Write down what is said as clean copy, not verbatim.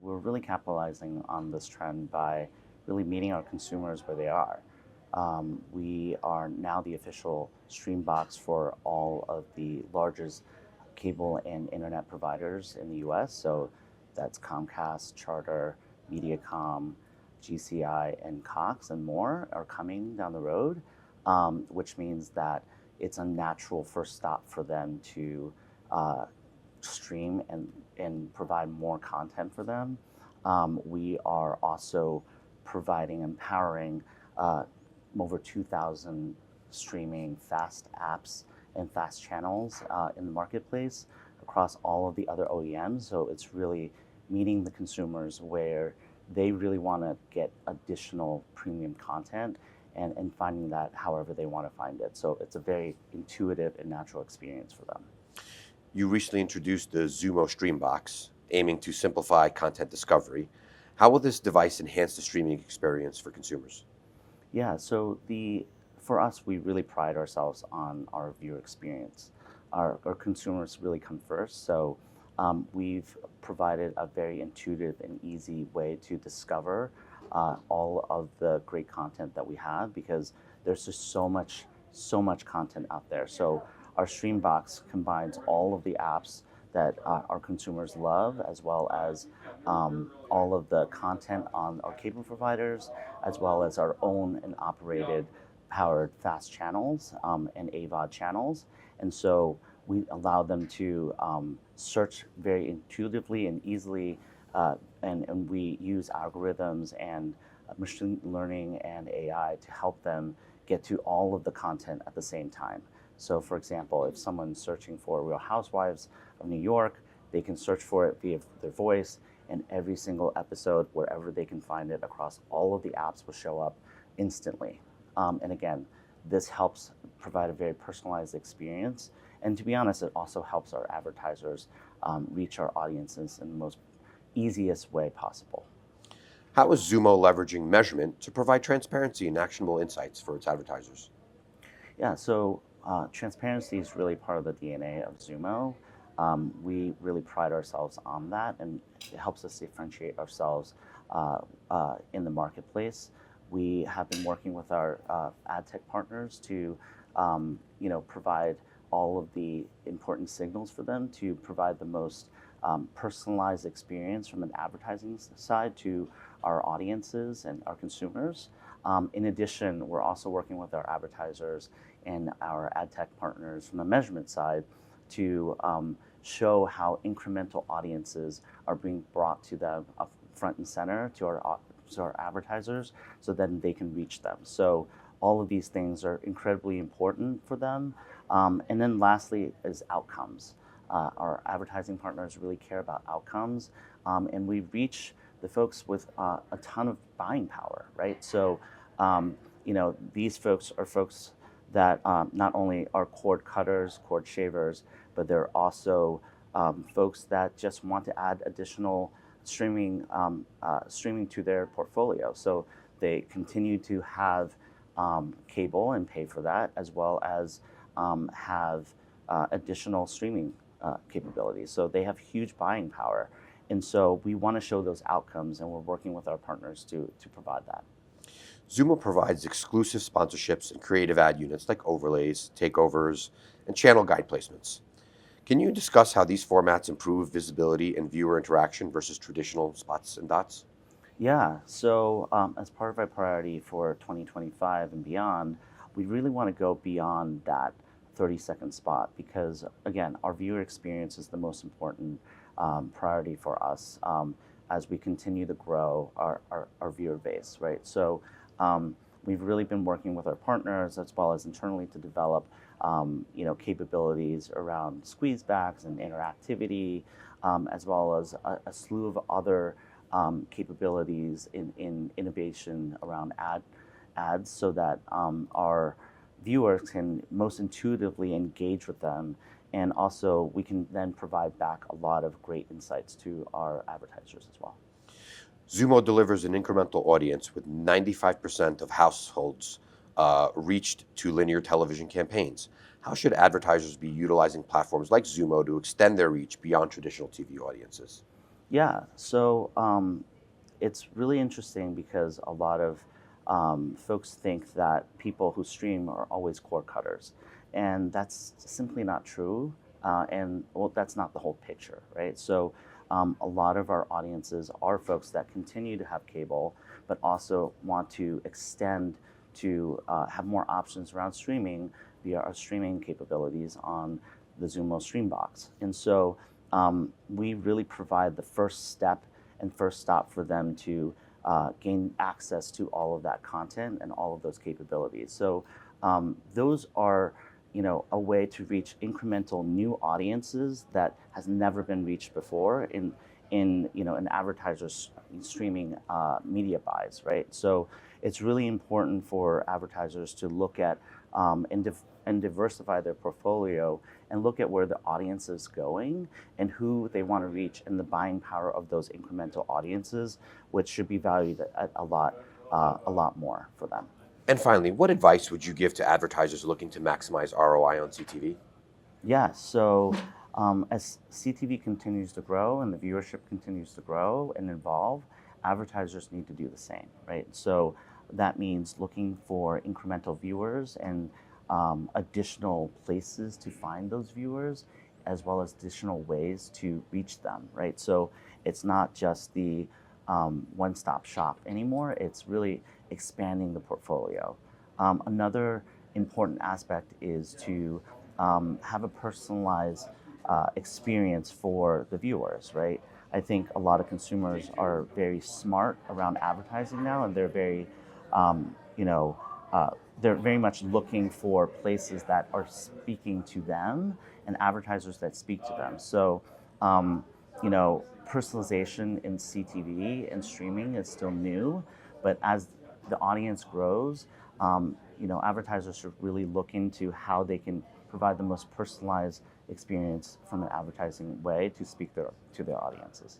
we're really capitalizing on this trend by really meeting our consumers where they are. We are now the official stream box for all of the largest cable and internet providers in the US. So that's Comcast, Charter, Mediacom, GCI, and Cox, and more are coming down the road, which means that it's a natural first stop for them to uh, stream and provide more content for them. We are also providing, empowering uh, over 2,000 streaming fast apps and fast channels in the marketplace across all of the other OEMs. So it's really meeting the consumers where they really want to get additional premium content and finding that however they want to find it. So it's a very intuitive and natural experience for them. You recently introduced the Zumo Streambox, aiming to simplify content discovery. How will this device enhance the streaming experience for consumers? Yeah, so for us, we really pride ourselves on our viewer experience. Our consumers really come first, so we've provided a very intuitive and easy way to discover all of the great content that we have because there's just so much content out there. So our Streambox combines all of the apps that our consumers love, as well as all of the content on our cable providers, as well as our own and operated powered fast channels and AVOD channels. And so we allow them to search very intuitively and easily, and we use algorithms and machine learning and AI to help them get to all of the content at the same time. So, for example, if someone's searching for Real Housewives of New York, they can search for it via their voice, and every single episode, wherever they can find it across all of the apps, will show up instantly. And again, this helps provide a very personalized experience. And to be honest, it also helps our advertisers reach our audiences in the most easiest way possible. How is Zumo leveraging measurement to provide transparency and actionable insights for its advertisers? Yeah, so transparency is really part of the DNA of Zumo. We really pride ourselves on that, and it helps us differentiate ourselves in the marketplace. We have been working with our ad tech partners to, provide all of the important signals for them to provide the most personalized experience from an advertising side to our audiences and our consumers. In addition, we're also working with our advertisers and our ad tech partners from the measurement side to show how incremental audiences are being brought to them up front and center to our advertisers so then they can reach them. So all of these things are incredibly important for them. And then lastly is outcomes. Our advertising partners really care about outcomes, and we reach the folks with a ton of buying power, right? So, these folks are folks that not only are cord cutters, cord shavers, but they're also folks that just want to add additional streaming to their portfolio. So they continue to have cable and pay for that, as well as have additional streaming capabilities. So they have huge buying power. And so we want to show those outcomes, and we're working with our partners to provide that. Zumo provides exclusive sponsorships and creative ad units like overlays, takeovers, and channel guide placements. Can you discuss how these formats improve visibility and viewer interaction versus traditional spots and dots? Yeah, so as part of our priority for 2025 and beyond, we really want to go beyond that 30-second spot because, again, our viewer experience is the most important priority for us as we continue to grow our viewer base, right? So we've really been working with our partners as well as internally to develop capabilities around squeezebacks and interactivity, as well as a slew of other capabilities in innovation around ads so that our viewers can most intuitively engage with them. And also we can then provide back a lot of great insights to our advertisers as well. Zumo delivers an incremental audience with 95% of households reached to linear television campaigns. How should advertisers be utilizing platforms like Zumo to extend their reach beyond traditional TV audiences? Yeah, so it's really interesting because a lot of folks think that people who stream are always cord cutters, and that's simply not true. And well, that's not the whole picture, right? So a lot of our audiences are folks that continue to have cable, but also want to extend to have more options around streaming via our streaming capabilities on the Xumo Streambox. And so we really provide the first step and first stop for them to gain access to all of that content and all of those capabilities. So those are, a way to reach incremental new audiences that has never been reached before in an advertiser's streaming media buys, right? So it's really important for advertisers to look at and diversify their portfolio and look at where the audience is going and who they want to reach and the buying power of those incremental audiences, which should be valued at a lot more for them. And finally, what advice would you give to advertisers looking to maximize ROI on CTV? Yeah, so as CTV continues to grow and the viewership continues to grow and evolve, advertisers need to do the same, right? So that means looking for incremental viewers and additional places to find those viewers, as well as additional ways to reach them, right? So it's not just the one-stop shop anymore. It's really expanding the portfolio. Another important aspect is to have a personalized experience for the viewers, right? I think a lot of consumers are very smart around advertising now, and they're very, you know, they're very much looking for places that are speaking to them and advertisers that speak to them. So, personalization in CTV and streaming is still new, but as the audience grows, advertisers should really look into how they can provide the most personalized experience from an advertising way to speak to their audiences.